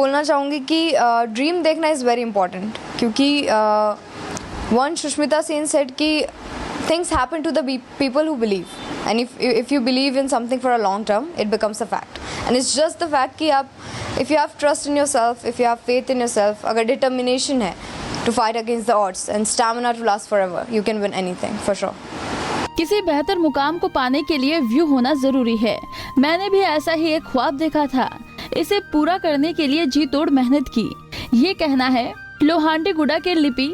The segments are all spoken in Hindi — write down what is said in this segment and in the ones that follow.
बोलना चाहूँगी कि ड्रीम देखना इज़ वेरी इंपॉर्टेंट, क्योंकि वन सुष्मिता सेन सेड कि things happen to the people who believe, and if you believe in something for a long term, it becomes a fact. And it's just the fact कि आप if you have trust in yourself, if you have faith in yourself, अगर determination है to fight against the odds and stamina to last forever, you can win anything for sure. किसी बेहतर मुकाम को पाने के लिए व्यू होना जरूरी है। मैंने भी ऐसा ही एक ख्वाब देखा था, इसे पूरा करने के लिए जी तोड़ मेहनत की। ये कहना है लोहांडीगुड़ा के लिपि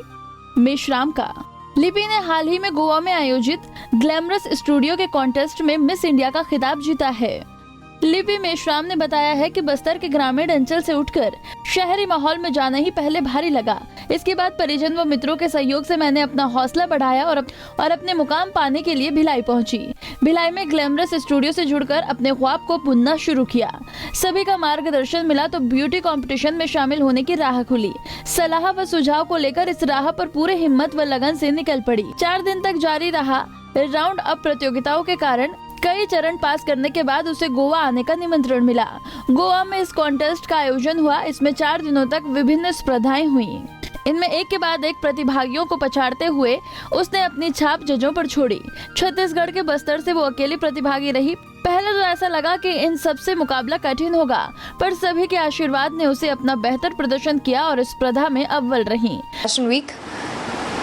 मेश्राम का। लिपि ने हाल ही में गोवा में आयोजित ग्लैमरस स्टूडियो के कॉन्टेस्ट में मिस इंडिया का खिताब जीता है। लिपि मेश्राम ने बताया है कि बस्तर के ग्रामीण अंचल से उठकर शहरी माहौल में जाना ही पहले भारी लगा। इसके बाद परिजन व मित्रों के सहयोग से मैंने अपना हौसला बढ़ाया और अपने मुकाम पाने के लिए भिलाई पहुंची। भिलाई में ग्लैमरस स्टूडियो से जुड़कर अपने ख्वाब को बुनना शुरू किया। सभी का मार्गदर्शन मिला तो ब्यूटी कंपटीशन में शामिल होने की राह खुली। सलाह व सुझाव को लेकर इस राह पर पूरे हिम्मत व लगन से निकल पड़ी। 4 दिन तक जारी रहा राउंड अप प्रतियोगिताओं के कारण कई चरण पास करने के बाद उसे गोवा आने का निमंत्रण मिला। गोवा में इस कॉन्टेस्ट का आयोजन हुआ। इसमें 4 दिनों तक विभिन्न स्पर्धाएं हुई। इनमें एक के बाद एक प्रतिभागियों को पछाड़ते हुए उसने अपनी छाप जजों पर छोड़ी। छत्तीसगढ़ के बस्तर से वो अकेली प्रतिभागी रही। पहले तो ऐसा लगा कि इन सबसे मुकाबला कठिन होगा, पर सभी के आशीर्वाद ने उसे अपना बेहतर प्रदर्शन किया और इस स्पर्धा में अव्वल रही। फैशन वीक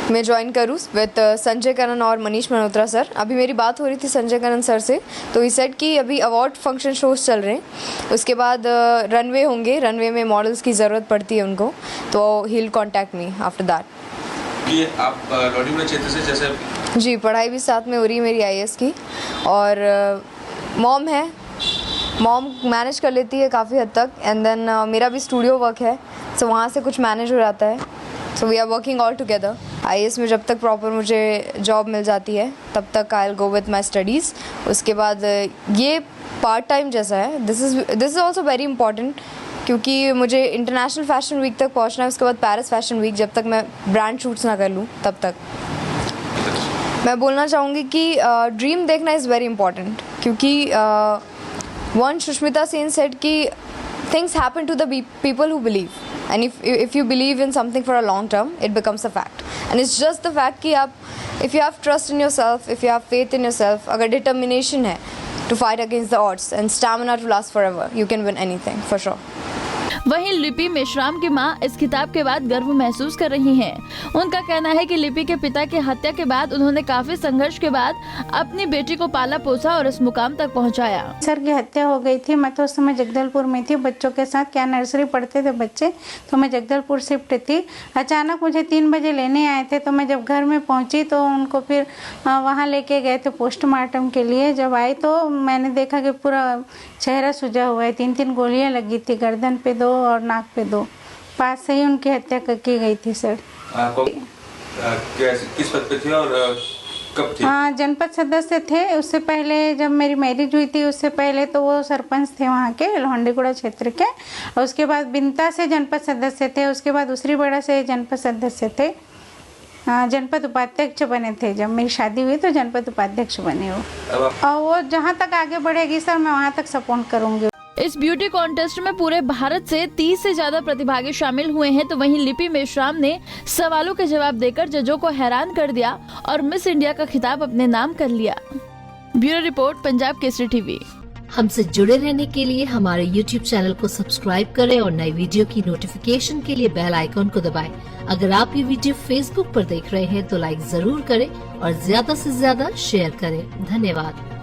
मैं ज्वाइन करूँ विद संजय करण और मनीष मल्होत्रा सर। अभी मेरी बात हो रही थी संजय करण सर से, तो इस सेट की अभी अवार्ड फंक्शन शोज चल रहे हैं। उसके बाद रनवे होंगे, रनवे में मॉडल्स की ज़रूरत पड़ती है उनको, तो he will contact me after that. ये आप लॉन्डीगुड़ा क्षेत्र से जैसे जी, पढ़ाई भी साथ में हो रही है मेरी IAS की, और मॉम है, मॉम मैनेज कर लेती है काफ़ी हद तक। एंड देन मेरा भी स्टूडियो वर्क है, सो वहाँ से कुछ मैनेज हो जाता है। So we are working all together. IAS में जब तक प्रॉपर मुझे जॉब मिल जाती है तब तक I will go with my studies. उसके बाद ये पार्ट टाइम जैसा है। This is also very important, क्योंकि मुझे इंटरनेशनल फैशन वीक तक पहुंचना है। उसके बाद पेरिस फैशन वीक, जब तक मैं ब्रांड शूट्स ना कर लूँ तब तक। मैं बोलना चाहूँगी कि ड्रीम देखना इज़ वेरी इंपॉर्टेंट, क्योंकि वन सुष्मिता सेन सेड कि things happen to the people who believe, and if you believe in something for a long term, it becomes a fact. And it's just the fact कि आप if you have trust in yourself, if you have faith in yourself, अगर determination है to fight against the odds and stamina to last forever, you can win anything for sure. वहीं लिपि मेश्राम की मां इस खिताब के बाद गर्व महसूस कर रही हैं। उनका कहना है कि लिपि के पिता की हत्या के बाद उन्होंने काफी संघर्ष के बाद अपनी बेटी को पाला पोसा और इस मुकाम तक पहुंचाया। सर की हत्या हो गई थी। मैं तो उस समय जगदलपुर में थी बच्चों के साथ, क्या नर्सरी पढ़ते थे बच्चे, तो मैं जगदलपुर शिफ्ट थी। अचानक मुझे 3 बजे लेने आए थे, तो मैं जब घर में पहुंची तो उनको फिर वहाँ लेके गए थे पोस्टमार्टम के लिए। जब आई तो मैंने देखा कि पूरा चेहरा सूजा हुआ है, 3-3 गोलियां लगी थी, गर्दन पे 2 और नाक पे 2। पास से ही उनकी हत्या की गई थी सर। किस पद पे थे और कब थे? हाँ, जनपद सदस्य थे। उससे पहले जब मेरी मैरिज हुई थी उससे पहले तो वो सरपंच थे वहाँ के लोहांडीगुड़ा क्षेत्र के, और उसके बाद बिनता से जनपद सदस्य थे। उसके बाद दूसरी बड़ा से जनपद सदस्य थे। जनपद उपाध्यक्ष बने थे। जब मेरी शादी हुई तो जनपद उपाध्यक्ष बने वो, और वो जहाँ तक आगे बढ़ेगी सर मैं वहाँ तक सपोर्ट करूँगी। इस ब्यूटी कॉन्टेस्ट में पूरे भारत से 30 से ज्यादा प्रतिभागी शामिल हुए हैं। तो वहीं लिपि मेश्राम ने सवालों के जवाब देकर जजों को हैरान कर दिया और मिस इंडिया का खिताब अपने नाम कर लिया। Bureau report, Punjab Kesari TV. हमसे जुड़े रहने के लिए हमारे YouTube चैनल को सब्सक्राइब करें और नई वीडियो की नोटिफिकेशन के लिए बेल आइकॉन को दबाएं। अगर आप ये वीडियो Facebook पर देख रहे हैं तो लाइक जरूर करें और ज्यादा से ज्यादा शेयर करें। धन्यवाद।